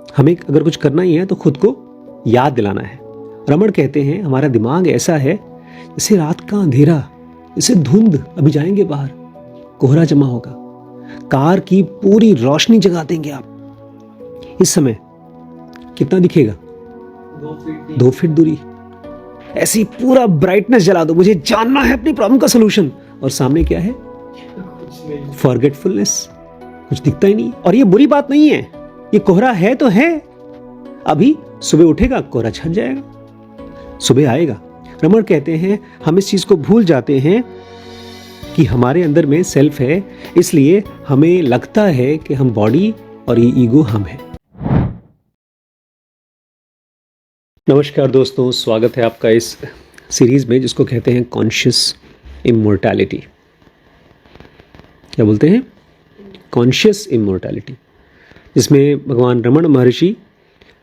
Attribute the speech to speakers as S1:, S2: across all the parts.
S1: हमें अगर कुछ करना ही है तो खुद को याद दिलाना है। रमण कहते हैं हमारा दिमाग ऐसा है जैसे रात का अंधेरा, जैसे धुंध, अभी जाएंगे बाहर, कोहरा जमा होगा, कार की पूरी रोशनी जगा देंगे आप। इस समय कितना दिखेगा? 2 फीट दूरी, ऐसी पूरा ब्राइटनेस जला दो, मुझे जानना है अपनी प्रॉब्लम का सोल्यूशन, और सामने क्या है? फॉरगेटफुलनेस, कुछ दिखता ही नहीं। और ये बुरी बात नहीं है, ये कोहरा है तो है, अभी सुबह उठेगा कोहरा छट जाएगा, सुबह आएगा। रमण कहते हैं हम इस चीज को भूल जाते हैं कि हमारे अंदर में सेल्फ है, इसलिए हमें लगता है कि हम बॉडी और ये ईगो हम है। नमस्कार दोस्तों, स्वागत है आपका इस सीरीज में जिसको कहते हैं कॉन्शियस इमॉर्टैलिटी। क्या बोलते हैं? कॉन्शियस इमॉर्टैलिटी, जिसमें भगवान रमण महर्षि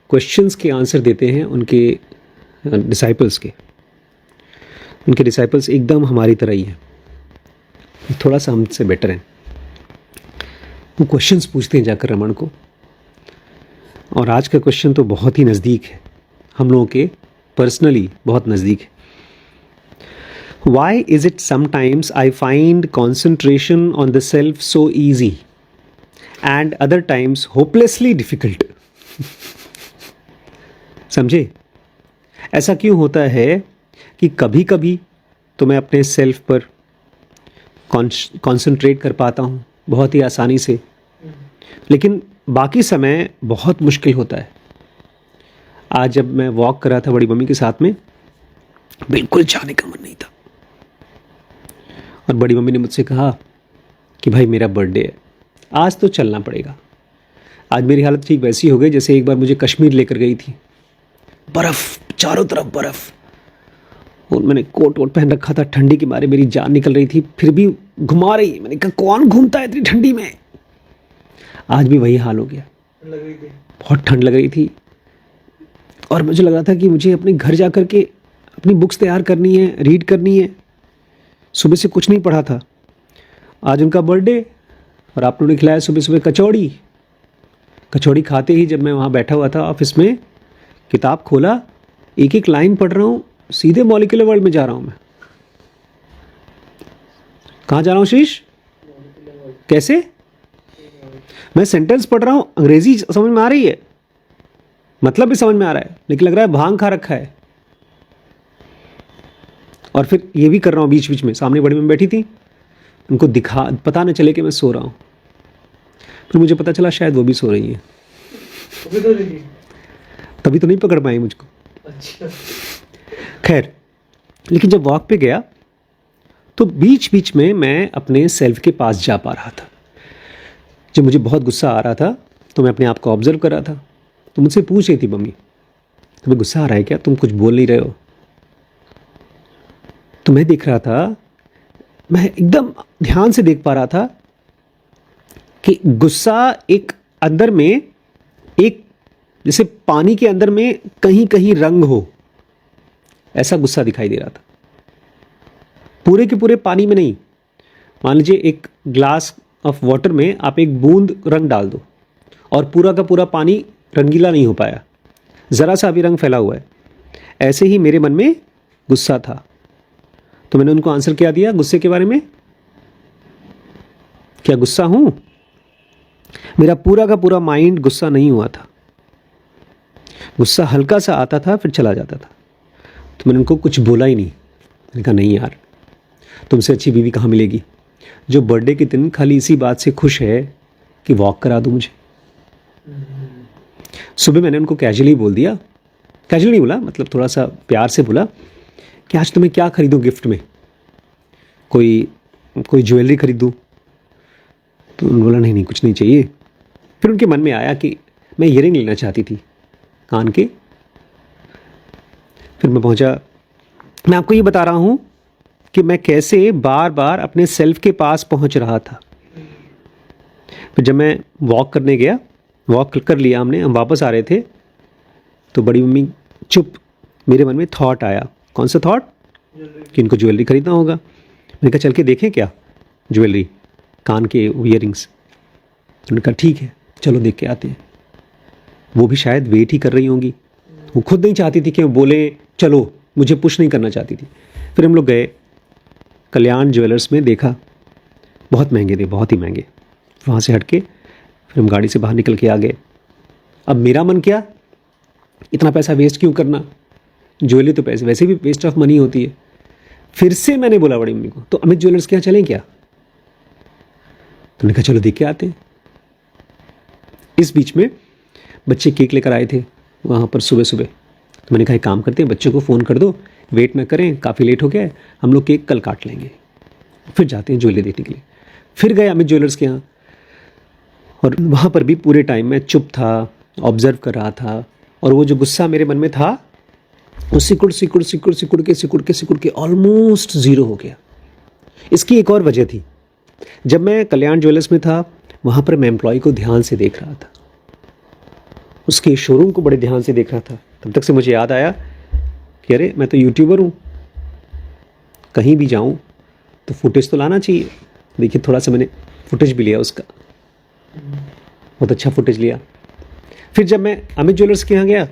S1: क्वेश्चंस के आंसर देते हैं उनके डिसाइपल्स के। उनके डिसाइपल्स एकदम हमारी तरह ही हैं, थोड़ा सा हमसे बेटर हैं। वो क्वेश्चंस पूछते हैं जाकर रमण को, और आज का क्वेश्चन तो बहुत ही नज़दीक है, हम लोगों के पर्सनली बहुत नज़दीक है। Why is it sometimes I find concentration on the self so easy and other times hopelessly difficult? समझे? ऐसा क्यों होता है कि कभी कभी तो मैं अपने सेल्फ पर कॉन्सेंट्रेट कर पाता हूँ बहुत ही आसानी से, लेकिन बाकी समय बहुत मुश्किल होता है। आज जब मैं वॉक कर रहा था बड़ी मम्मी के साथ में, बिल्कुल जाने का मन नहीं था, और बड़ी मम्मी ने मुझसे कहा कि भाई मेरा बर्थडे है, आज तो चलना पड़ेगा। आज मेरी हालत ठीक वैसी हो गई जैसे एक बार मुझे कश्मीर लेकर गई थी, बर्फ़ चारों तरफ बर्फ़, और मैंने कोट वोट पहन रखा था, ठंडी के मारे मेरी जान निकल रही थी, फिर भी घुमा रही। मैंने कहा कौन घूमता है इतनी ठंडी में। आज भी वही हाल हो गया, बहुत ठंड लग रही थी, और मुझे लग रहा था कि मुझे अपने घर जा कर के अपनी बुक्स तैयार करनी है, रीड करनी है। सुबह से कुछ नहीं पढ़ा था, आज उनका बर्थडे, और आप लोगों ने खिलाया सुबह सुबह कचौड़ी। कचौड़ी खाते ही जब मैं वहाँ बैठा हुआ था ऑफिस में, किताब खोला, एक एक लाइन पढ़ रहा हूँ, सीधे मॉलिक्यूलर वर्ल्ड में जा रहा हूँ मैं। कहाँ जा रहा हूँ शीश? कैसे? मैं सेंटेंस पढ़ रहा हूँ, अंग्रेजी समझ में आ रही है, मतलब भी समझ में आ रहा है, लेकिन लग रहा है भांग खा रखा है। और फिर ये भी कर रहा हूँ बीच बीच में, सामने बड़ी मम्मी बैठी थी, उनको पता न चले कि मैं सो रहा हूँ। फिर मुझे पता चला शायद वो भी सो रही हैं, तभी तो नहीं पकड़ पाई मुझको। अच्छा। खैर, लेकिन जब वॉक पे गया तो बीच बीच में मैं अपने सेल्फ के पास जा पा रहा था। जब मुझे बहुत गुस्सा आ रहा था तो मैं अपने आप को ऑब्जर्व कर रहा था। तो मुझसे पूछ रही थी मम्मी, तुम्हें गुस्सा आ रहा है क्या, तुम कुछ बोल नहीं रहे हो? तो मैं देख रहा था, मैं एकदम ध्यान से देख पा रहा था कि गुस्सा एक अंदर में, एक जैसे पानी के अंदर में कहीं कहीं रंग हो, ऐसा गुस्सा दिखाई दे रहा था। पूरे के पूरे पानी में नहीं। मान लीजिए एक ग्लास ऑफ वाटर में आप एक बूंद रंग डाल दो, और पूरा का पूरा पानी रंगीला नहीं हो पाया, ज़रा सा अभी रंग फैला हुआ है। ऐसे ही मेरे मन में गुस्सा था। तो मैंने उनको आंसर क्या दिया गुस्से के बारे में? क्या गुस्सा हूं? मेरा पूरा का पूरा माइंड गुस्सा नहीं हुआ था, गुस्सा हल्का सा आता था फिर चला जाता था। तो मैंने उनको कुछ बोला ही नहीं। मैंने कहा नहीं यार, तुमसे अच्छी बीवी कहाँ मिलेगी जो बर्थडे के दिन खाली इसी बात से खुश है कि वॉक करा दो मुझे। सुबह मैंने उनको कैजुअली बोल दिया, कैजुअली नहीं बोला, मतलब थोड़ा सा प्यार से बोला कि आज तुम्हें क्या खरीदूं गिफ्ट में, कोई ज्वेलरी खरीदूं? तो उन्होंने बोला नहीं कुछ नहीं चाहिए। फिर उनके मन में आया कि मैं ईयरिंग लेना चाहती थी कान के। फिर मैं पहुंचा। मैं आपको ये बता रहा हूं कि मैं कैसे बार बार अपने सेल्फ के पास पहुंच रहा था। फिर जब मैं वॉक करने गया, वॉक कर लिया हमने, हम वापस आ रहे थे, तो बड़ी मम्मी चुप। मेरे मन में थॉट आया। कौन सा थॉट? कि इनको ज्वेलरी खरीदना होगा। मैंने कहा चल के देखें क्या ज्वेलरी, कान के ईयरिंग्स। उन्होंने कहा ठीक है चलो देख के आते हैं। वो भी शायद वेट ही कर रही होंगी, वो खुद नहीं चाहती थी कि वो बोले चलो, मुझे पुश नहीं करना चाहती थी। फिर हम लोग गए कल्याण ज्वेलर्स में, देखा बहुत महंगे थे, बहुत ही महंगे। वहाँ से हट के फिर हम गाड़ी से बाहर निकल के आ गए। अब मेरा मन क्या, इतना पैसा वेस्ट क्यों करना, ज्वेलरी तो पैसे वैसे भी वेस्ट ऑफ मनी होती है। फिर से मैंने बोला बड़ी मम्मी को, तो अमित ज्वेलर्स के यहाँ चलें क्या? तो उन्होंने कहा चलो देख के आते हैं। इस बीच में बच्चे केक लेकर आए थे वहाँ पर सुबह सुबह, तो मैंने कहा एक काम करते हैं, बच्चे को फ़ोन कर दो, वेट ना करें, काफ़ी लेट हो गया है, हम लोग केक कल काट लेंगे, फिर जाते हैं ज्वेलरी देखने के लिए। फिर गए अमित ज्वेलर्स के यहाँ, और वहाँ पर भी पूरे टाइम मैं चुप था, ऑब्जर्व कर रहा था, और वो जो गुस्सा मेरे मन में था वो सिकुड़ के ऑलमोस्ट ज़ीरो हो गया। इसकी एक और वजह थी, जब मैं कल्याण ज्वेलर्स में था वहाँ पर मैं एम्प्लॉय को ध्यान से देख रहा था, उसके शोरूम को बड़े ध्यान से देख रहा था। तब तक से मुझे याद आया कि अरे मैं तो यूट्यूबर हूँ, कहीं भी जाऊँ तो फुटेज तो लाना चाहिए। देखिए थोड़ा सा मैंने फुटेज भी लिया उसका, बहुत अच्छा फुटेज लिया। फिर जब मैं अमित ज्वेलर्स के यहाँ गया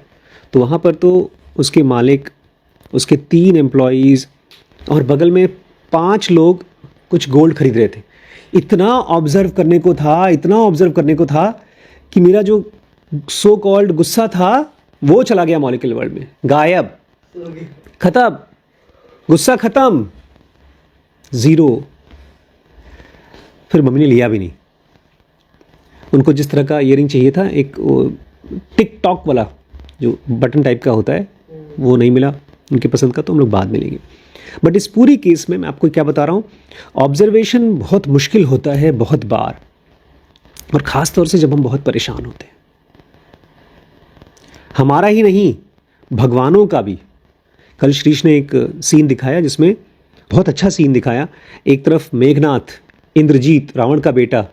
S1: तो वहाँ पर तो उसके मालिक, उसके 3 एम्प्लॉयज़ और बगल में 5 लोग कुछ गोल्ड खरीद रहे थे। इतना ऑब्ज़र्व करने को था कि मेरा जो सो कॉल्ड गुस्सा था वो चला गया मॉलिक्यूलर वर्ल्ड में, गायब, खत्म, गुस्सा खत्म, ज़ीरो। फिर मम्मी ने लिया भी नहीं। उनको जिस तरह का ईयरिंग चाहिए था, एक टिक टॉक वाला जो बटन टाइप का होता है, वो नहीं मिला उनकी पसंद का, तो हम लोग बाद में लेंगे। बट इस पूरी केस में मैं आपको क्या बता रहा हूँ, ऑब्जर्वेशन बहुत मुश्किल होता है बहुत बार, और ख़ास तौर से जब हम बहुत परेशान होते हैं। हमारा ही नहीं, भगवानों का भी। कल श्रीश ने एक सीन दिखाया जिसमें बहुत अच्छा सीन दिखाया। एक तरफ मेघनाथ, इंद्रजीत, रावण का बेटा,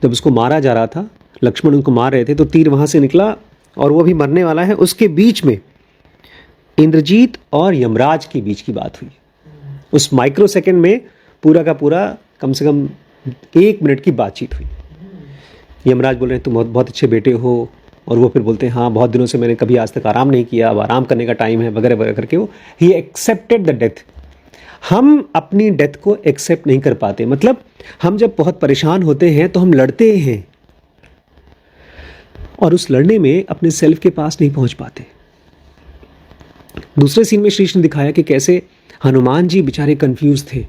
S1: जब उसको मारा जा रहा था, लक्ष्मण उनको मार रहे थे, तो तीर वहाँ से निकला और वो भी मरने वाला है। उसके बीच में इंद्रजीत और यमराज के बीच की बात हुई। उस माइक्रो सेकेंड में पूरा का पूरा कम से कम 1 मिनट की बातचीत हुई। यमराज बोल रहे हैं तुम बहुत अच्छे बेटे हो, और वो फिर बोलते हैं हाँ बहुत दिनों से मैंने कभी आज तक आराम नहीं किया, अब आराम करने का टाइम है, वगैरह वगैरह करके वो ही एक्सेप्टेड द डेथ। हम अपनी डेथ को एक्सेप्ट नहीं कर पाते। मतलब हम जब बहुत परेशान होते हैं तो हम लड़ते हैं, और उस लड़ने में अपने सेल्फ के पास नहीं पहुंच पाते। दूसरे सीन में श्रीश ने दिखाया कि कैसे हनुमान जी बेचारे कंफ्यूज थे,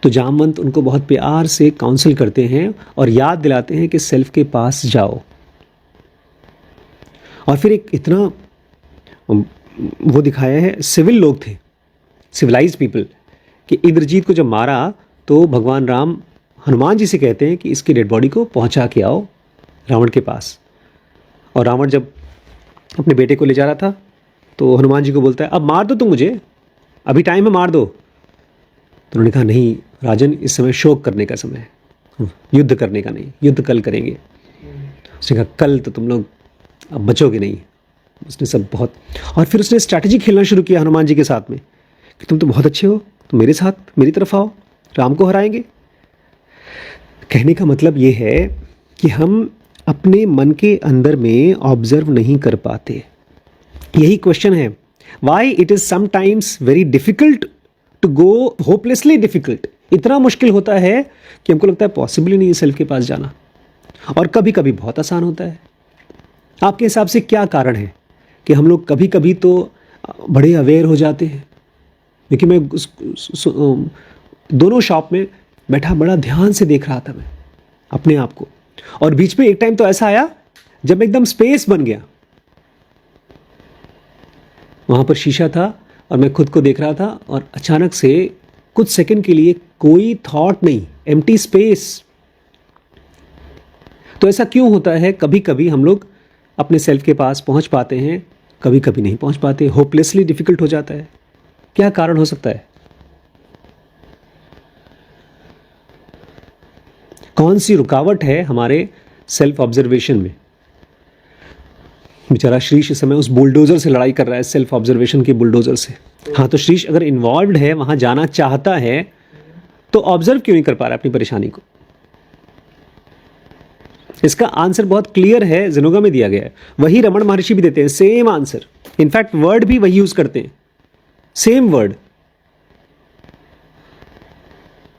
S1: तो जामवंत उनको बहुत प्यार से काउंसिल करते हैं और याद दिलाते हैं कि सेल्फ के पास जाओ। और फिर एक इतना वो दिखाया है, सिविल लोग थे, सिविलाइज्ड पीपल, कि इंद्रजीत को जब मारा तो भगवान राम हनुमान जी से कहते हैं कि इसकी डेड बॉडी को पहुंचा के आओ रावण के पास। और रावण जब अपने बेटे को ले जा रहा था तो हनुमान जी को बोलता है अब मार दो तुम मुझे, अभी टाइम है, मार दो। तो उन्होंने कहा नहीं राजन, इस समय शोक करने का समय है, युद्ध करने का नहीं, युद्ध कल करेंगे। उसने कहा कल तो तुम लोग अब बचोगे नहीं। उसने सब बहुत, और फिर उसने स्ट्रैटेजी खेलना शुरू किया हनुमान जी के साथ में कि तुम तो बहुत अच्छे हो, तो मेरे साथ मेरी तरफ आओ, राम को हराएंगे। कहने का मतलब ये है कि हम अपने मन के अंदर में ऑब्जर्व नहीं कर पाते। यही क्वेश्चन है, why it is sometimes very difficult to go, hopelessly difficult. इतना मुश्किल होता है कि हमको लगता है पॉसिबल ही नहीं है सेल्फ के पास जाना, और कभी कभी बहुत आसान होता है। आपके हिसाब से क्या कारण है कि हम लोग कभी कभी तो बड़े अवेयर हो जाते हैं? क्योंकि मैं दोनों शॉप में बैठा बड़ा ध्यान से देख रहा था मैं अपने आप को, और बीच में एक टाइम तो ऐसा आया जब एकदम स्पेस बन गया। वहाँ पर शीशा था और मैं खुद को देख रहा था, और अचानक से कुछ सेकंड के लिए कोई थॉट नहीं, एम्प्टी स्पेस। तो ऐसा क्यों होता है? कभी कभी हम लोग अपने सेल्फ के पास पहुँच पाते हैं, कभी कभी नहीं पहुँच पाते, होपलेसली डिफिकल्ट हो जाता है। क्या कारण हो सकता है? कौन सी रुकावट है हमारे सेल्फ ऑब्जर्वेशन में? बेचारा श्रीश इस समय उस बुलडोजर से लड़ाई कर रहा है, सेल्फ ऑब्जर्वेशन के बुलडोजर से। हाँ, तो श्रीश अगर इन्वॉल्व्ड है, वहां जाना चाहता है, तो ऑब्जर्व क्यों नहीं कर पा रहा है अपनी परेशानी को? इसका आंसर बहुत क्लियर है, ज़ेनोगा में दिया गया है, वही रमण महर्षि भी देते हैं, सेम आंसर। इनफैक्ट वर्ड भी वही यूज करते हैं, सेम वर्ड।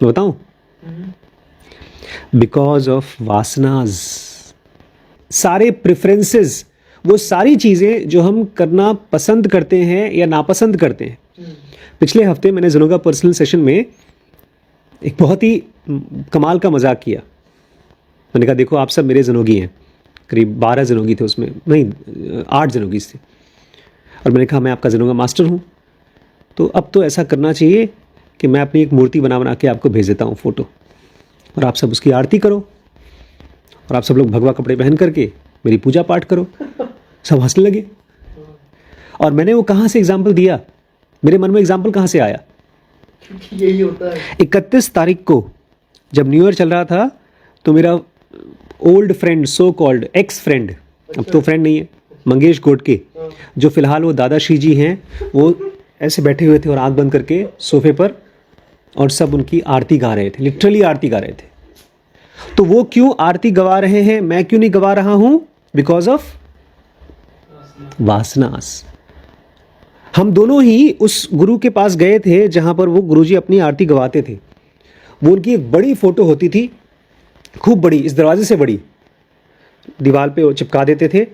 S1: बताऊं? Because of vasanas. सारे प्रेफरेंसेस, वो सारी चीजें जो हम करना पसंद करते हैं या नापसंद करते हैं। पिछले हफ्ते मैंने ज़ेनोगा पर्सनल सेशन में एक बहुत ही कमाल का मजाक किया। मैंने कहा देखो आप सब मेरे ज़ेनोगी हैं, करीब 12 ज़ेनोगी थे उसमें, नहीं 8 ज़ेनोगीज थे, और मैंने कहा मैं आपका ज़ेनोगा मास्टर हूँ, तो अब तो ऐसा करना चाहिए कि मैं अपनी एक मूर्ति बना के आपको भेज देता हूँ फ़ोटो, और आप सब उसकी आरती करो, और आप सब लोग भगवा कपड़े पहन करके मेरी पूजा पाठ करो। सब हंसने लगे। और मैंने वो कहाँ से एग्जाम्पल दिया, मेरे मन में एग्जाम्पल कहाँ से आया?
S2: यही होता है।
S1: 31 तारीख को जब न्यू ईयर चल रहा था, तो मेरा old friend, so called x friend, अब तो फ्रेंड नहीं है, मंगेश गोडके, जो फिलहाल वो दादाश्री जी हैं, वो ऐसे बैठे हुए थे और आंख बंद करके सोफे पर, और सब उनकी आरती गा रहे थे, लिटरली आरती गा रहे थे। तो वो क्यों आरती गवा रहे हैं, मैं क्यों नहीं गवा रहा हूं? Because of वासनास। हम दोनों ही उस गुरु के पास गए थे जहां पर वो गुरुजी अपनी आरती गवाते थे। वो उनकी एक बड़ी फोटो होती थी, खूब बड़ी, इस दरवाजे से बड़ी, दीवार पे वो चिपका देते थे,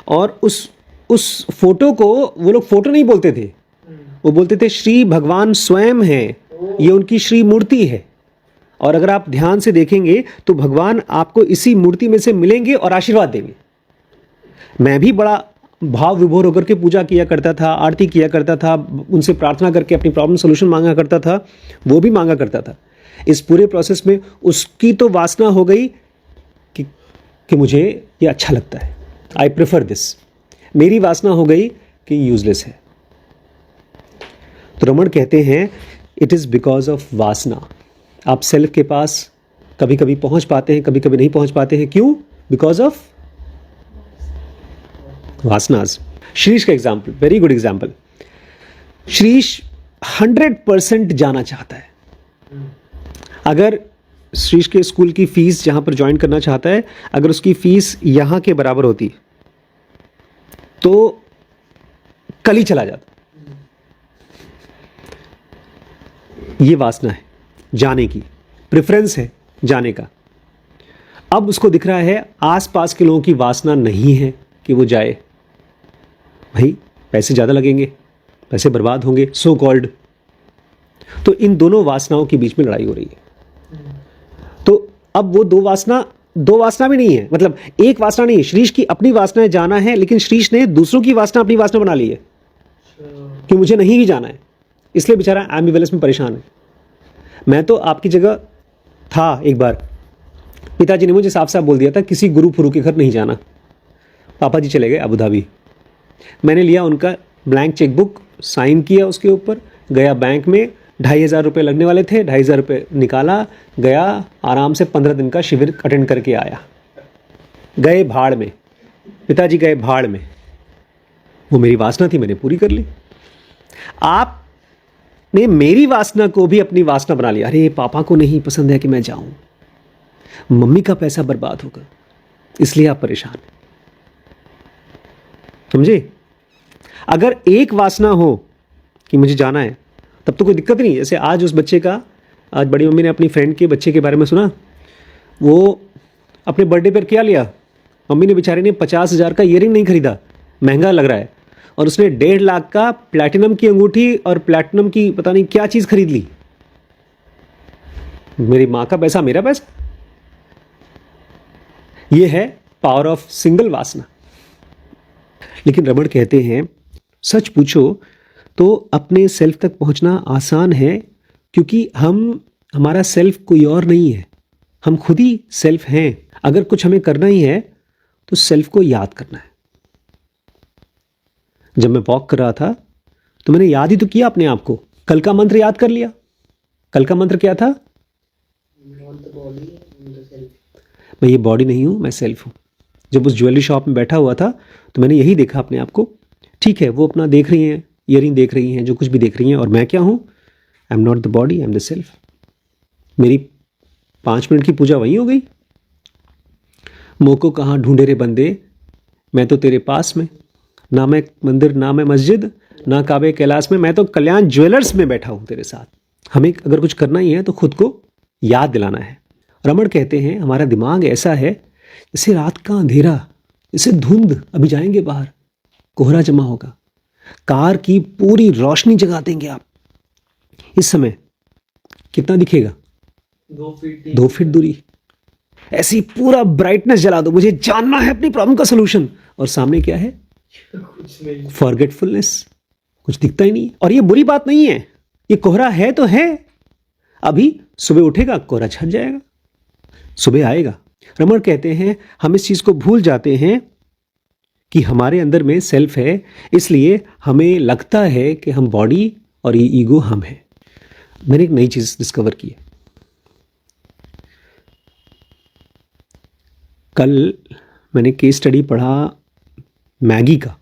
S1: और उस फोटो को वो लोग फोटो नहीं बोलते थे, वो बोलते थे श्री भगवान स्वयं हैं, ये उनकी श्री मूर्ति है, और अगर आप ध्यान से देखेंगे तो भगवान आपको इसी मूर्ति में से मिलेंगे और आशीर्वाद देंगे। मैं भी बड़ा भाव विभोर होकर के पूजा किया करता था, आरती किया करता था, उनसे प्रार्थना करके अपनी प्रॉब्लम सोल्यूशन मांगा करता था, वो भी मांगा करता था। इस पूरे प्रोसेस में उसकी तो वासना हो गई कि मुझे ये अच्छा लगता है, आई प्रेफर दिस। मेरी वासना हो गई कि यूजलेस है। तो रमण कहते हैं इट इज़ बिकॉज ऑफ वासना। आप सेल्फ के पास कभी कभी पहुंच पाते हैं, कभी कभी नहीं पहुंच पाते हैं। क्यों? बिकॉज ऑफ वासनाज। श्रीश का example, very good example. Shrish 100% जाना चाहता है। अगर श्रीश के स्कूल की फीस जहां पर ज्वाइन करना चाहता है, अगर उसकी फीस यहां के बराबर होती तो कल ही चला जाता। ये वासना है जाने की, प्रेफरेंस है जाने का। अब उसको दिख रहा है आसपास के लोगों की वासना नहीं है कि वो जाए, भाई पैसे ज़्यादा लगेंगे, पैसे बर्बाद होंगे, सो कॉल्ड। तो इन दोनों वासनाओं के बीच में लड़ाई हो रही है। तो अब वो दो वासना भी नहीं है, मतलब एक वासना नहीं है। श्रीश की अपनी वासना है जाना है, लेकिन श्रीश ने दूसरों की वासना अपनी वासना बना ली है कि मुझे नहीं भी जाना है, इसलिए बेचारा एम्बिवलेंस में परेशान है। मैं तो आपकी जगह था एक बार, पिताजी ने मुझे साफ साफ बोल दिया था किसी गुरु फुरु के घर नहीं जाना। पापा जी चले गए अबू धाबी, मैंने लिया उनका ब्लैंक चेकबुक, साइन किया उसके ऊपर, गया बैंक में, 2,500 रुपये लगने वाले थे, 2,500 रुपये निकाला, गया आराम से 15 दिन का शिविर अटेंड करके आया। गए भाड़ में, पिताजी गए भाड़ में। वो मेरी वासना थी, मैंने पूरी कर ली। आपने मेरी वासना को भी अपनी वासना बना लिया। अरे पापा को नहीं पसंद है कि मैं जाऊं, मम्मी का पैसा बर्बाद होगा, इसलिए आप परेशान हैं। समझे? अगर एक वासना हो कि मुझे जाना है, तब तो कोई दिक्कत नहीं। जैसे आज उस बच्चे का, आज बड़ी मम्मी ने अपनी फ्रेंड के बच्चे के बारे में सुना, वो अपने बर्थडे पर क्या लिया, मम्मी ने बेचारे ने 50,000 का ईयरिंग नहीं खरीदा, महंगा लग रहा है, और उसने 1.5 लाख का प्लैटिनम की अंगूठी और प्लैटिनम की पता नहीं क्या चीज़ खरीद ली। मेरी माँ का पैसा, मेरा पैसा। ये है पावर ऑफ सिंगल वासना। लेकिन रमण कहते हैं सच पूछो तो अपने सेल्फ तक पहुंचना आसान है, क्योंकि हमारा सेल्फ कोई और नहीं है, हम खुद ही सेल्फ हैं। अगर कुछ हमें करना ही है तो सेल्फ को याद करना है। जब मैं वॉक कर रहा था तो मैंने याद ही तो किया अपने आप को, कल का मंत्र याद कर लिया। कल का मंत्र क्या था? मैं ये बॉडी नहीं हूं, मैं सेल्फ हूं। जब उस ज्वेलरी शॉप में बैठा हुआ था तो मैंने यही देखा अपने आप को। ठीक है, वो अपना देख रही हैं, ईयरिंग देख रही हैं, जो कुछ भी देख रही हैं, और मैं क्या हूं? आई am not the body, I am the self. मेरी 5 मिनट की पूजा वहीं हो गई। मोको कहाँ ढूंढे रे बंदे, मैं तो तेरे पास में, ना मैं मंदिर ना मैं मस्जिद ना काबे कैलाश में, मैं तो कल्याण ज्वेलर्स में बैठा हूं तेरे साथ। हमें अगर कुछ करना ही है तो खुद को याद दिलाना है। रमण कहते हैं हमारा दिमाग ऐसा है जैसे रात का अंधेरा, जैसे धुंध, अभी जाएंगे बाहर, कोहरा जमा होगा, कार की पूरी रोशनी जगा देंगे आप। इस समय कितना दिखेगा?
S2: 2 फीट
S1: 2 फीट दूरी, ऐसी पूरा ब्राइटनेस जला दो, मुझे जानना है अपनी प्रॉब्लम का सोल्यूशन, और सामने क्या है?
S2: कुछ नहीं।
S1: फॉरगेटफुलनेस, कुछ दिखता ही नहीं। और ये बुरी बात नहीं है, ये कोहरा है तो है, अभी सुबह उठेगा कोहरा छट जाएगा, सुबह आएगा। रमण कहते हैं हम इस चीज को भूल जाते हैं कि हमारे अंदर में सेल्फ है, इसलिए हमें लगता है कि हम बॉडी और ये ईगो हम है। मैंने एक नई चीज डिस्कवर की है। कल मैंने केस स्टडी पढ़ा मैगी का।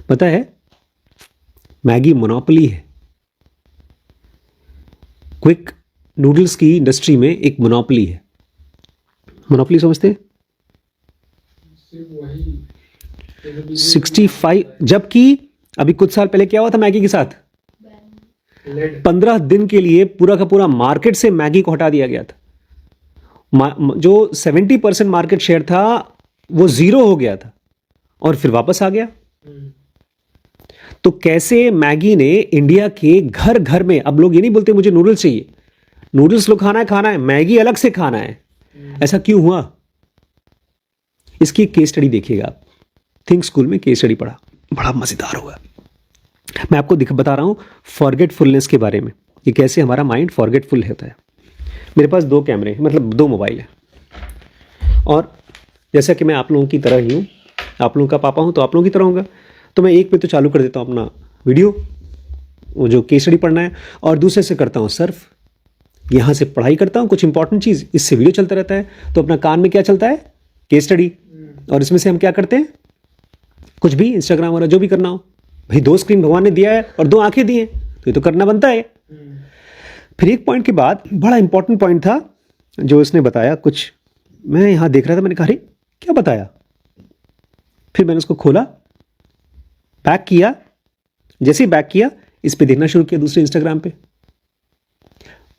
S1: पता है मैगी मोनोपोली है, क्विक नूडल्स की इंडस्ट्री में एक मोनोपोली है। मोनोपोली समझते हैं?
S2: सिर्फ वही
S1: 65, जबकि अभी कुछ साल पहले क्या हुआ था मैगी के साथ?
S2: लेड
S1: 15 दिन के लिए पूरा का पूरा मार्केट से मैगी को हटा दिया गया था। जो 70% मार्केट शेयर था वो जीरो हो गया था और फिर वापस आ गया। तो कैसे मैगी ने इंडिया के घर घर में, अब लोग ये नहीं बोलते मुझे नूडल्स चाहिए, नूडल्स लोग खाना है, मैगी अलग से खाना है। ऐसा क्यों हुआ? इसकी एक केस स्टडी देखिएगा आप। थिंक स्कूल में केस स्टडी पढ़ा, बड़ा मजेदार हुआ। मैं आपको बता रहा हूं फॉरगेटफुलनेस के बारे में, कि कैसे हमारा माइंड फॉरगेटफुल होता है। मेरे पास 2 कैमरे, मतलब 2 मोबाइल है, और जैसा कि मैं आप लोगों की तरह ही हूँ, आप लोगों का पापा हूँ तो आप लोगों की तरह होगा, तो मैं एक पे तो चालू कर देता हूँ अपना वीडियो, वो जो केस स्टडी पढ़ना है, और दूसरे से करता हूँ सर्फ। यहाँ से पढ़ाई करता हूँ कुछ इंपॉर्टेंट चीज़, इससे वीडियो चलता रहता है। तो अपना कान में क्या चलता है? Case study. और इसमें से हम क्या करते हैं? कुछ भी इंस्टाग्राम वगैरह जो भी करना हो। भाई 2 स्क्रीन भगवान ने दिया है और 2 आंखें दी हैं, तो ये तो करना बनता है। फिर एक पॉइंट के बाद बड़ा इंपॉर्टेंट पॉइंट था जो इसने बताया, कुछ मैं यहाँ देख रहा था, मैंने कहा अरे क्या बताया? फिर मैंने उसको खोला, बैक किया, जैसे ही बैक किया इस पे देखना शुरू किया दूसरे इंस्टाग्राम पे,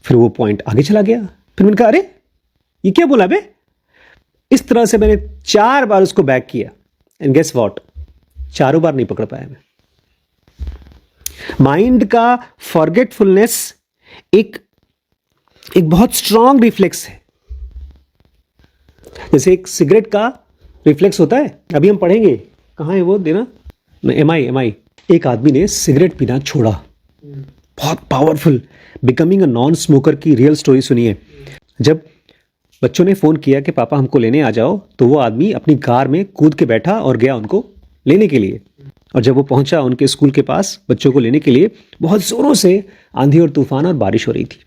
S1: फिर वो पॉइंट आगे चला गया। फिर मैंने कहा अरे ये क्या बोला बे? इस तरह से मैंने 4 बार उसको बैक किया, एंड गेस व्हाट, चारों बार नहीं पकड़ पाया मैं। माइंड का फॉरगेटफुलनेस एक बहुत स्ट्रांग रिफ्लेक्स है, जैसे एक सिगरेट का रिफ्लेक्स होता है। अभी हम पढ़ेंगे, कहाँ है वो देना, एमआई। एक आदमी ने सिगरेट पीना छोड़ा, बहुत powerful, becoming a non smoker की रियल स्टोरी सुनिए। जब बच्चों ने फोन किया कि पापा हमको लेने आ जाओ, तो वो आदमी अपनी कार में कूद के बैठा और गया उनको लेने के लिए। और जब वो पहुंचा उनके स्कूल के पास बच्चों को लेने के लिए, बहुत जोरों से आंधी और तूफान और बारिश हो रही थी,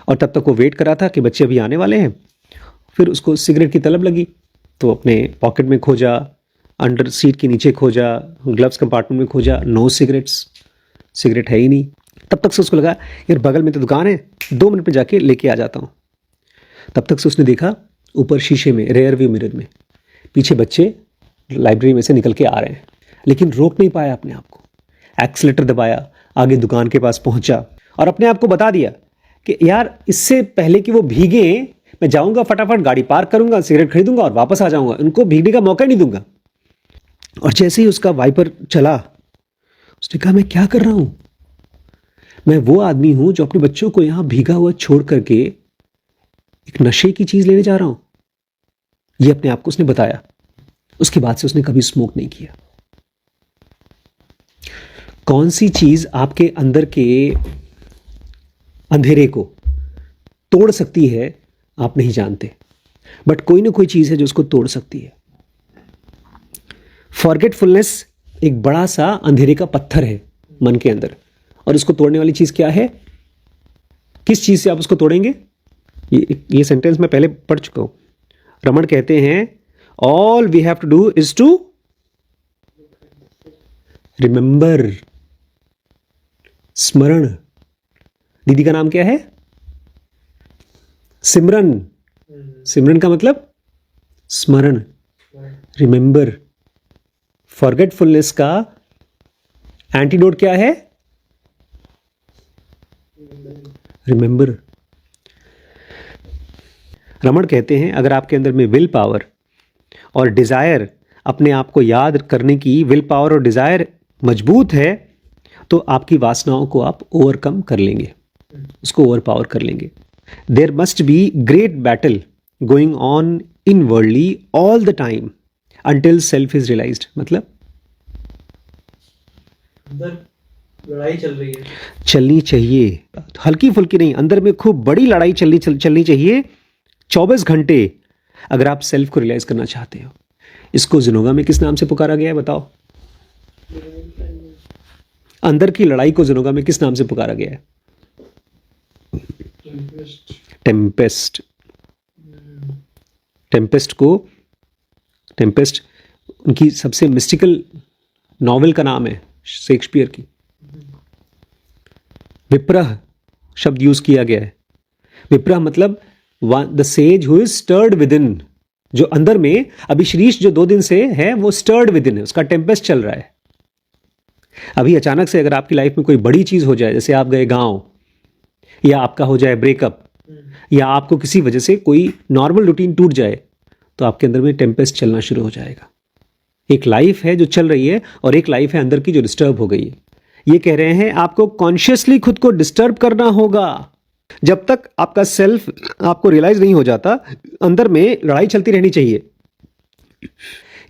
S1: और तब तक वो वेट कर रहा था कि बच्चे अभी आने वाले हैं। फिर उसको सिगरेट की तलब लगी, तो अपने पॉकेट में खोजा, अंडर सीट के नीचे खोजा, ग्लव्स कंपार्टमेंट में खोजा, नो सिगरेट्स, सिगरेट है ही नहीं। तब तक से उसको लगा यार बगल में तो दुकान है, 2 मिनट में जाके लेके आ जाता हूँ। तब तक से उसने देखा ऊपर शीशे में, रेयर व्यू मिरर में, पीछे बच्चे लाइब्रेरी में से निकल के आ रहे हैं, लेकिन रोक नहीं पाया अपने आप को। एक्सीलेटर दबाया, आगे दुकान के पास पहुंचा और अपने आप को बता दिया कि यार इससे पहले कि वो भीगे, मैं जाऊंगा फटाफट गाड़ी पार्क करूंगा, सिगरेट खरीदूंगा और वापस आ जाऊंगा, उनको भीगने का मौका नहीं दूंगा। और जैसे ही उसका वाइपर चला, उसने कहा मैं क्या कर रहा हूं? मैं वो आदमी हूं जो अपने बच्चों को यहां भीगा हुआ छोड़ करके एक नशे की चीज लेने जा रहा हूं। ये अपने आप को उसने बताया। उसके बाद से उसने कभी स्मोक नहीं किया। कौन सी चीज आपके अंदर के अंधेरे को तोड़ सकती है आप नहीं जानते, बट कोई ना कोई चीज है जो उसको तोड़ सकती है। फॉरगेटफुलनेस एक बड़ा सा अंधेरे का पत्थर है मन के अंदर, और इसको तोड़ने वाली चीज क्या है? किस चीज से आप उसको तोड़ेंगे? ये सेंटेंस मैं पहले पढ़ चुका हूं। रमण कहते हैं all we have to do is to remember, स्मरण। दीदी का नाम क्या है? सिमरन। सिमरन का मतलब स्मरण, रिमेंबर। फॉरगेटफुलनेस का एंटीडोट क्या है? रिमेंबर। रमण कहते हैं अगर आपके अंदर में विल पावर और डिजायर, अपने आप को याद करने की विल पावर और डिजायर मजबूत है, तो आपकी वासनाओं को आप ओवरकम कर लेंगे, उसको ओवर पावर कर लेंगे। There must be great battle going on inwardly all the time until self is realised. मतलब
S2: अंदर लड़ाई चल रही है,
S1: चलनी चाहिए, हल्की फुल्की नहीं, अंदर में खूब बड़ी लड़ाई चलनी चाहिए 24 घंटे, अगर आप सेल्फ को रियलाइज करना चाहते हो। इसको जिनोगा में किस नाम से पुकारा गया है बताओ? अंदर की लड़ाई को जिनोगा में किस नाम से पुकारा गया है? टेम्पेस्ट। टेम्पेस्ट उनकी सबसे मिस्टिकल नॉवेल का नाम है, शेक्सपियर की। विप्रह शब्द यूज किया गया है। विप्रह मतलब the sage who is stirred within, जो अंदर में अभी श्रीश जो 2 दिन से है वो स्टर्ड विद इन है, उसका टेम्पेस्ट चल रहा है। अभी अचानक से अगर आपकी लाइफ में कोई बड़ी चीज हो जाए, जैसे आप गए गांव, या आपका हो जाए ब्रेकअप, या आपको किसी वजह से कोई नॉर्मल रूटीन टूट जाए, तो आपके अंदर में टेम्पेस्ट चलना शुरू हो जाएगा। एक लाइफ है जो चल रही है और एक लाइफ है अंदर की जो डिस्टर्ब हो गई है। ये कह रहे हैं आपको कॉन्शियसली खुद को डिस्टर्ब करना होगा। जब तक आपका सेल्फ आपको रियलाइज नहीं हो जाता, अंदर में लड़ाई चलती रहनी चाहिए।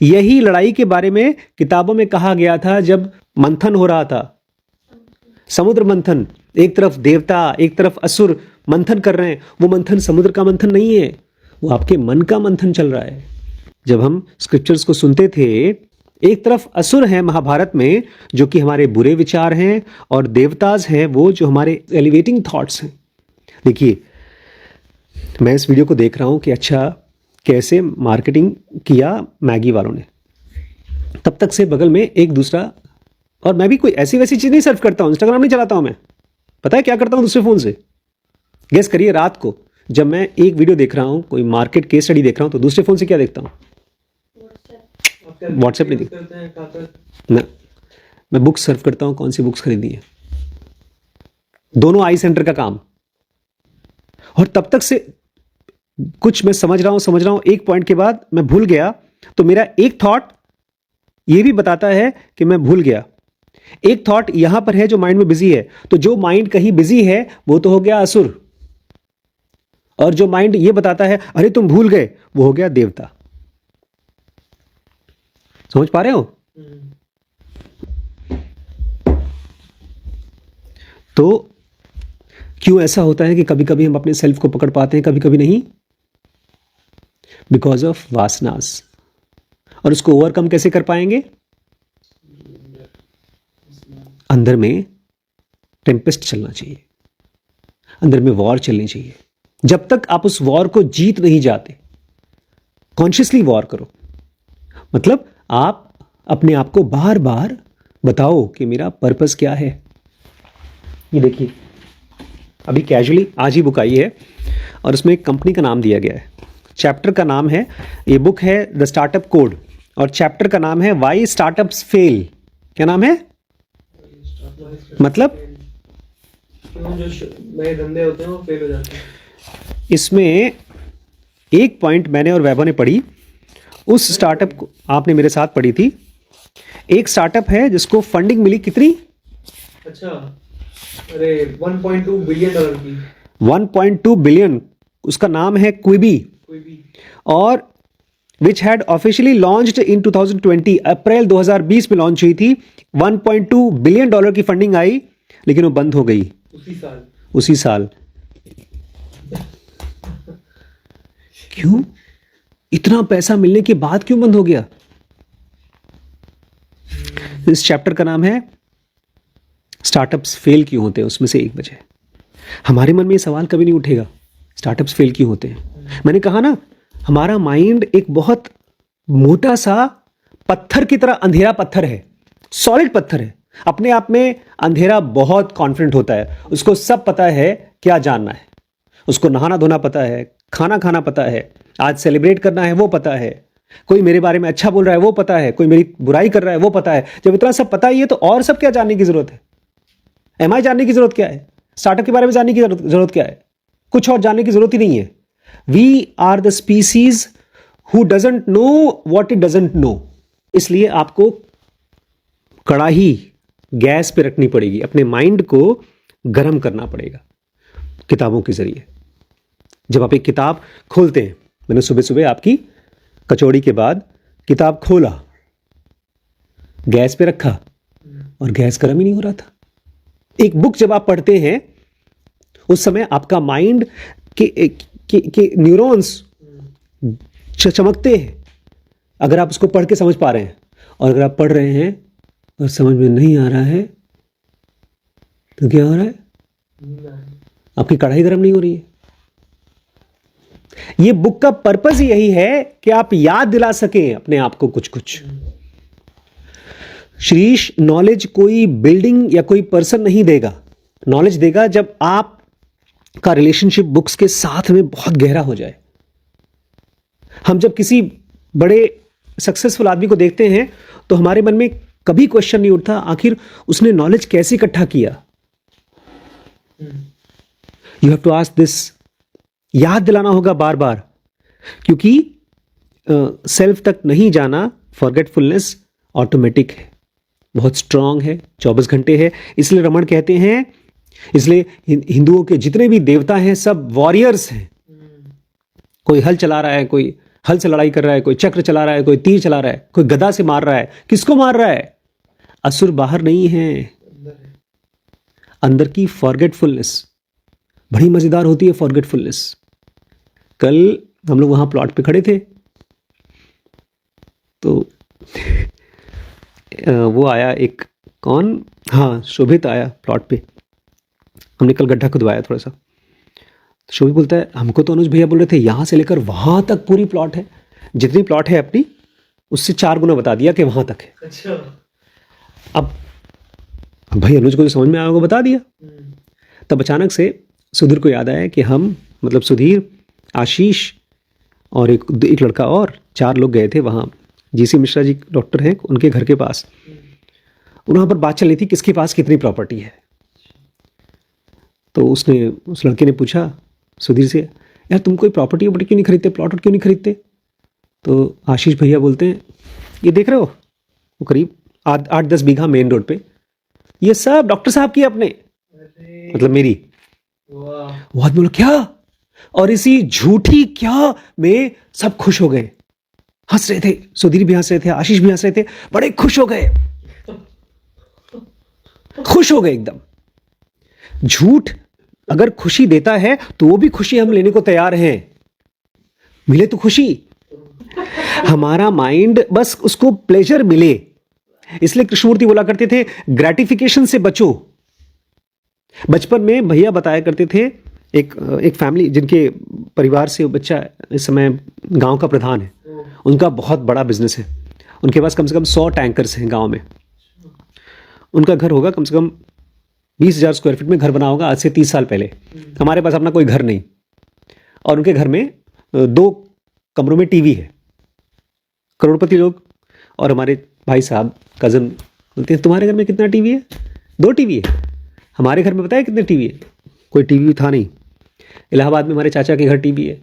S1: यही लड़ाई के बारे में किताबों में कहा गया था जब मंथन हो रहा था, समुद्र मंथन। एक तरफ देवता, एक तरफ असुर मंथन कर रहे हैं। वो मंथन समुद्र का मंथन नहीं है, वो आपके मन का मंथन चल रहा है। जब हम स्क्रिप्चर्स को सुनते थे, एक तरफ असुर हैं महाभारत में जो कि हमारे बुरे विचार हैं, और देवताज हैं वो जो हमारे एलिवेटिंग थॉट्स हैं। देखिए, मैं इस वीडियो को देख रहा हूं कि अच्छा कैसे मार्केटिंग किया मैगी वालों ने। तब तक से बगल में एक दूसरा, और मैं भी कोई ऐसी वैसी चीज नहीं सर्व करता हूं, इंस्टाग्राम नहीं चलाता हूं मैं। पता है क्या करता हूं दूसरे फोन से? गेस करिए, रात को जब मैं एक वीडियो देख रहा हूं, कोई मार्केट केस स्टडी देख रहा हूं, तो दूसरे फोन से क्या देखता हूं? व्हाट्सएप नहीं देखता ना, मैं बुक्स सर्व करता हूं, कौन सी बुक्स खरीदी है। दोनों आई सेंटर का काम। और तब तक से कुछ मैं समझ रहा हूं, एक पॉइंट के बाद मैं भूल गया, तो मेरा एक थॉट ये भी बताता है कि मैं भूल गया। एक थॉट यहां पर है जो माइंड में बिजी है, तो जो माइंड कहीं बिजी है वो तो हो गया असुर, और जो माइंड ये बताता है अरे तुम भूल गए, वो हो गया देवता। समझ पा रहे हो? तो क्यों ऐसा होता है कि कभी कभी हम अपने सेल्फ को पकड़ पाते हैं, कभी कभी नहीं? Because of वासनास। और उसको ओवरकम कैसे कर पाएंगे? अंदर में टेम्पेस्ट चलना चाहिए, अंदर में वॉर चलनी चाहिए। जब तक आप उस वॉर को जीत नहीं जाते, कॉन्शियसली वॉर करो। मतलब आप अपने आप को बार बार बताओ कि मेरा पर्पस क्या है। ये देखिए, अभी कैजुअली आज ही बुक आई है और उसमें एक कंपनी का नाम दिया गया है। चैप्टर का नाम है, ये बुक है द स्टार्टअप कोड, और चैप्टर का नाम है वाई स्टार्टअप्स फेल। क्या नाम है? मतलब
S2: जो नए धंधे होते हैं वो फेल हो जाते हैं।
S1: इसमें एक पॉइंट मैंने और वैभव ने पढ़ी, उस स्टार्टअप को आपने मेरे साथ पढ़ी थी। एक स्टार्टअप है जिसको फंडिंग मिली कितनी?
S2: अच्छा, अरे 1.2 बिलियन डॉलर की।
S1: 1.2 बिलियन। उसका नाम है क्विबी,
S2: कोई भी।
S1: और which had officially launched in 2020, अप्रैल 2020 में लॉन्च हुई थी। 1.2 बिलियन डॉलर की फंडिंग आई, लेकिन वो बंद हो गई उसी साल। क्यों? इतना पैसा मिलने के बाद क्यों बंद हो गया? इस चैप्टर का नाम है स्टार्टअप्स फेल क्यों होते हैं, उसमें से एक वजह। हमारे मन में ये सवाल कभी नहीं उठेगा स्टार्टअप्स फेल क्यों होते हैं। मैंने कहा ना, हमारा माइंड एक बहुत मोटा सा पत्थर की तरह, अंधेरा पत्थर है, सॉलिड पत्थर है। अपने आप में अंधेरा बहुत कॉन्फिडेंट होता है, उसको सब पता है क्या जानना है, उसको नहाना धोना पता है, खाना खाना पता है, आज सेलिब्रेट करना है वो पता है, कोई मेरे बारे में अच्छा बोल रहा है वो पता है, कोई मेरी बुराई कर रहा है वो पता है। जब इतना सब पता ही है तो और सब क्या जानने की जरूरत है? एमआई जानने की जरूरत क्या है? स्टार्टअप के बारे में जानने की जरूरत क्या है? कुछ और जानने की जरूरत ही नहीं है। We are the species who doesn't know what it doesn't know. इसलिए आपको कड़ाही गैस पे रखनी पड़ेगी, अपने माइंड को गर्म करना पड़ेगा किताबों के जरिए। जब आप एक किताब खोलते हैं, मैंने सुबह सुबह आपकी कचौड़ी के बाद किताब खोला, गैस पे रखा और गैस गर्म ही नहीं हो रहा था। एक बुक जब आप पढ़ते हैं उस समय आपका माइंड के न्यूरॉन्स चमकते हैं, अगर आप उसको पढ़ के समझ पा रहे हैं। और अगर आप पढ़ रहे हैं और समझ में नहीं आ रहा है तो क्या हो रहा है? आपकी कढ़ाई गर्म नहीं हो रही है। ये बुक का पर्पस यही है कि आप याद दिला सकें अपने आप को कुछ कुछ। शीर्ष, नॉलेज कोई बिल्डिंग या कोई पर्सन नहीं देगा। नॉलेज देगा जब आप का रिलेशनशिप बुक्स के साथ में बहुत गहरा हो जाए। हम जब किसी बड़े सक्सेसफुल आदमी को देखते हैं तो हमारे मन में कभी क्वेश्चन नहीं उठता आखिर उसने नॉलेज कैसे इकट्ठा किया। You have to ask this. याद दिलाना होगा बार बार, क्योंकि सेल्फ तक नहीं जाना, फॉरगेटफुलनेस ऑटोमेटिक है, बहुत स्ट्रांग है, 24 घंटे है। इसलिए रमण कहते हैं, इसलिए हिंदुओं के जितने भी देवता हैं सब वॉरियर्स हैं। कोई हल चला रहा है, कोई हल से लड़ाई कर रहा है, कोई चक्र चला रहा है, कोई तीर चला रहा है, कोई गदा से मार रहा है। किसको मार रहा है? असुर बाहर नहीं है, अंदर की फॉरगेटफुलनेस बड़ी मजेदार होती है। फॉरगेटफुलनेस। कल हम लोग वहां प्लॉट पे खड़े थे तो वो आया एक, कौन, हाँ शोभित आया प्लॉट पे। हमने कल गड्ढा खुदवाया थोड़ा सा। शोभित बोलता है हमको तो अनुज भैया बोल रहे थे यहां से लेकर वहां तक पूरी प्लॉट है, जितनी प्लॉट है अपनी उससे 4 गुना बता दिया कि वहां तक है।
S2: अच्छा।
S1: अब भाई अनुज को जो समझ में आया होगा बता दिया। तब अचानक से सुधीर को याद आया कि हम, मतलब सुधीर, आशीष और एक लड़का और 4 लोग गए थे वहाँ। जीसी मिश्रा जी डॉक्टर हैं, उनके घर के पास। वहाँ पर बात चल रही थी किसके पास कितनी प्रॉपर्टी है। तो उस लड़के ने पूछा सुधीर से, यार तुम कोई प्रॉपर्टी वॉपर्टी क्यों नहीं खरीदते, प्लॉट क्यों नहीं खरीदते? तो आशीष भैया बोलते हैं ये देख रहे हो, वो करीब 8-10 बीघा मेन रोड पे, ये सब डॉक्टर साहब की अपने, मतलब मेरी। वो आदमी बोला क्या? और इसी झूठी क्या में सब खुश हो गए, हंस रहे थे। सुधीर भी हंस रहे थे, आशीष भी हंस रहे थे, बड़े खुश हो गए, खुश हो गए एकदम। झूठ अगर खुशी देता है तो वो भी खुशी हम लेने को तैयार हैं, मिले तो खुशी। हमारा माइंड बस उसको प्लेजर मिले। इसलिए कृष्णमूर्ति बोला करते थे ग्रेटिफिकेशन से बचो। बचपन में भैया बताया करते थे, एक फैमिली जिनके परिवार से बच्चा इस समय गांव का प्रधान है, उनका बहुत बड़ा बिजनेस है। उनके पास कम से कम 100 टैंकर्स हैं गांव में। उनका घर होगा कम से कम 20,000 स्क्वायर फीट में घर बना होगा आज से 30 साल पहले। हमारे पास अपना कोई घर नहीं, और उनके घर में 2 कमरों में टीवी है। करोड़पति लोग। और हमारे भाई साहब कजन बोलते हैं तुम्हारे घर में कितना टीवी है? 2 टीवी है। हमारे घर में पता है कितने टीवी है? कोई टीवी था नहीं। इलाहाबाद में हमारे चाचा के घर टीवी है,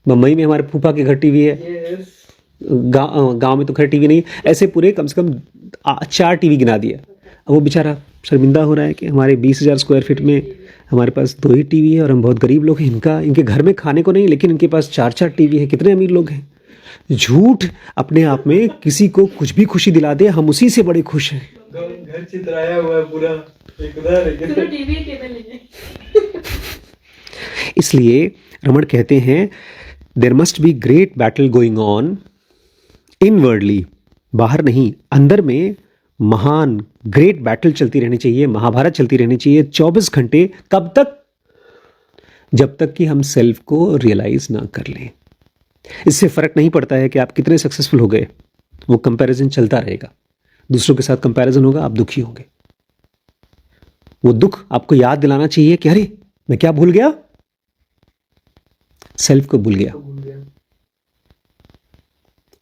S1: बम्बई में हमारे फूफा के घर टीवी है, गांव में तो खैर टीवी नहीं। ऐसे पूरे कम से कम 4 टीवी गिना दिया। अब वो बेचारा शर्मिंदा हो रहा है कि हमारे 20,000 स्क्वायर फीट में हमारे पास 2 ही टीवी है और हम बहुत गरीब लोग हैं, इनके घर में खाने को नहीं, लेकिन इनके पास 4-4 टीवी है। कितने अमीर लोग हैं। झूठ अपने आप में किसी को कुछ भी खुशी दिला दे, हम उसी से बड़े खुश हैं।
S2: घर चित्राया हुआ है पूरा, एकदम टीवी केबल नहीं है।
S1: इसलिए रमण कहते हैं there must be great battle going on inwardly, बाहर नहीं, अंदर में महान ग्रेट बैटल चलती रहनी चाहिए, महाभारत चलती रहनी चाहिए 24 घंटे। कब तक? जब तक कि हम सेल्फ को रियलाइज ना कर लें। इससे फर्क नहीं पड़ता है कि आप कितने सक्सेसफुल हो गए, वो कंपैरिजन चलता रहेगा। दूसरों के साथ कंपैरिजन होगा, आप दुखी होंगे। वो दुख आपको याद दिलाना चाहिए कि अरे मैं क्या भूल गया, सेल्फ को भूल गया।
S2: भूल गया।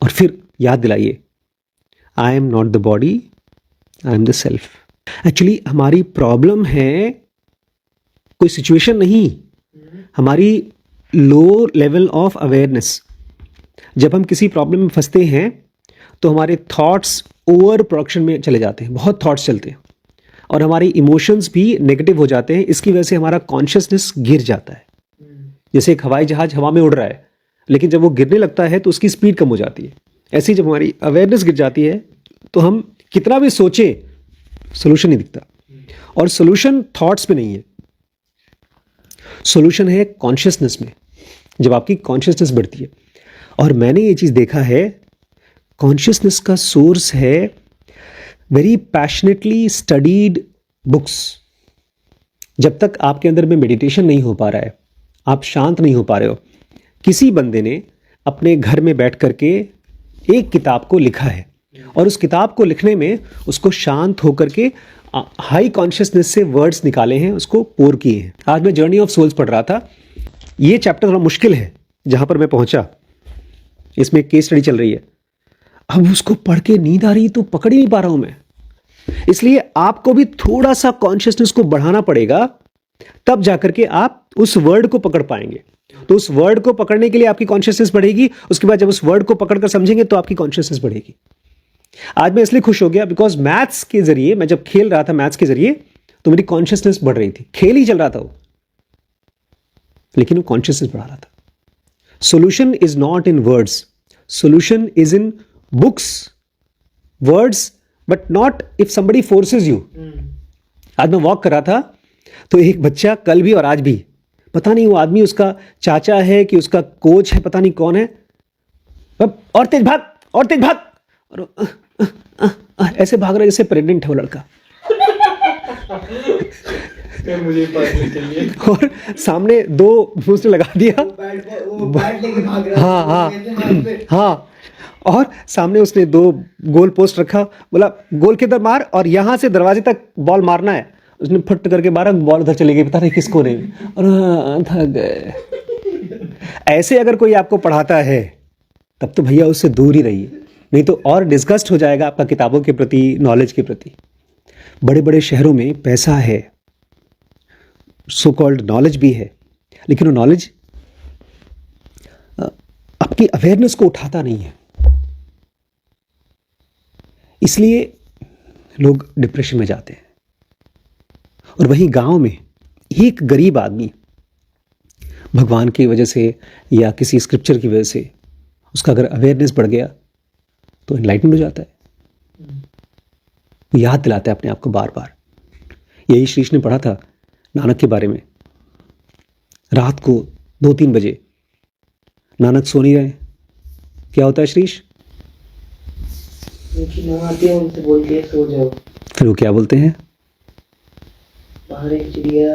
S1: और फिर याद दिलाइए, I am not the body, I am the self. Actually हमारी प्रॉब्लम है कोई सिचुएशन नहीं, हमारी लो लेवल ऑफ अवेयरनेस। जब हम किसी प्रॉब्लम में फंसते हैं तो हमारे थॉट्स ओवर प्रोडक्शन में चले जाते हैं, बहुत थॉट्स चलते हैं और हमारे इमोशंस भी नेगेटिव हो जाते हैं। इसकी वजह से हमारा कॉन्शियसनेस गिर जाता है। जैसे एक हवाई जहाज हवा में उड़ रहा है, लेकिन जब वो गिरने लगता है तो उसकी स्पीड कम हो जाती है। ऐसे ही जब हमारी अवेयरनेस गिर जाती है तो हम कितना भी सोचें, सोल्यूशन नहीं दिखता। और सोल्यूशन थॉट्स में नहीं है, सोल्यूशन है कॉन्शियसनेस में, जब आपकी कॉन्शियसनेस बढ़ती है। और मैंने ये चीज़ देखा है, कॉन्शियसनेस का सोर्स है वेरी पैशनेटली स्टडीड बुक्स। जब तक आपके अंदर में मेडिटेशन नहीं हो पा रहा है, आप शांत नहीं हो पा रहे हो, किसी बंदे ने अपने घर में बैठ करके एक किताब को लिखा है और उस किताब को लिखने में उसको शांत होकर के हाई कॉन्शियसनेस से वर्ड्स निकाले हैं, उसको पोर किए हैं। आज मैं जर्नी ऑफ सोल्स पढ़ रहा था, ये चैप्टर थोड़ा मुश्किल है जहां पर मैं पहुंचा, इसमें केस स्टडी चल रही है। अब उसको पढ़ के नींद आ रही तो पकड़ ही नहीं पा रहा हूं मैं। इसलिए आपको भी थोड़ा सा कॉन्शियसनेस को बढ़ाना पड़ेगा, तब जाकर के आप उस वर्ड को पकड़ पाएंगे। तो उस वर्ड को पकड़ने के लिए आपकी कॉन्शियसनेस बढ़ेगी, उसके बाद जब उस वर्ड को पकड़कर समझेंगे तो आपकी कॉन्शियसनेस बढ़ेगी। आज मैं इसलिए खुश हो गया बिकॉज मैथ्स के जरिए, मैं जब खेल रहा था मैथ्स के जरिए, तो मेरी कॉन्शियसनेस बढ़ रही थी। खेल ही चल रहा था वो, लेकिन वो कॉन्शियसनेस बढ़ा रहा था। Solution is not in words, solution is in books, words but not if somebody forces you. आज मैं वॉक कर रहा था तो एक बच्चा, कल भी और आज भी, पता नहीं वो आदमी उसका चाचा है कि उसका कोच है, पता नहीं कौन है, और तेज भाग, और तेज भाग, और ऐसे भाग रहा है जैसे प्रेग्नेंट है वो लड़का।
S2: मुझे चाहिए।
S1: और सामने दो उसने लगा दिया, हाँ हाँ हाँ, और सामने उसने दो गोल पोस्ट रखा, बोला गोल के अंदर मार और यहां से दरवाजे तक बॉल मारना है। उसने फट करके मारा, बॉल उधर चली गई, पता नहीं किसको नहीं, और थक गए। ऐसे अगर कोई आपको पढ़ाता है तब तो भैया उससे दूर ही रहिए, नहीं तो और डिस्गस्ट हो जाएगा आपका किताबों के प्रति, नॉलेज के प्रति। बड़े बड़े शहरों में पैसा है, सो कॉल्ड नॉलेज भी है, लेकिन वो नॉलेज आपकी अवेयरनेस को उठाता नहीं है। इसलिए लोग डिप्रेशन में जाते हैं। और वहीं गांव में एक गरीब आदमी भगवान की वजह से या किसी स्क्रिप्चर की वजह से उसका अगर अवेयरनेस बढ़ गया तो एनलाइटमेंट हो जाता है। वो याद दिलाता है अपने आप को बार बार। यही श्रीश ने पढ़ा था नानक के बारे में। रात को 2-3 बजे नानक सो नहीं रहे, क्या होता है श्रीश?
S2: आती है, उनसे बोलती है सो जाओ।
S1: फिर वो क्या बोलते हैं?
S2: बाहर एक चिड़िया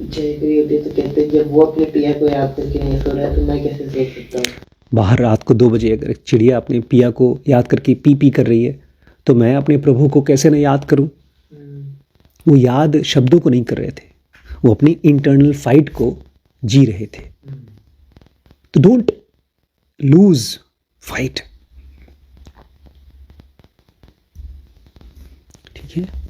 S2: जय करी होती है तो कहते हैं जब वो अपने पिया को याद करके नहीं सो रहा है तो मैं कैसे सो सकता हूँ।
S1: बाहर रात को 2 बजे अगर एक चिड़िया अपने पिया को याद करके पी पी कर रही है तो मैं अपने प्रभु को कैसे न याद करूं? वो याद शब्दों को नहीं कर रहे थे, वो अपनी इंटरनल फाइट को जी रहे थे। तो डोंट लूज फाइट, ठीक है?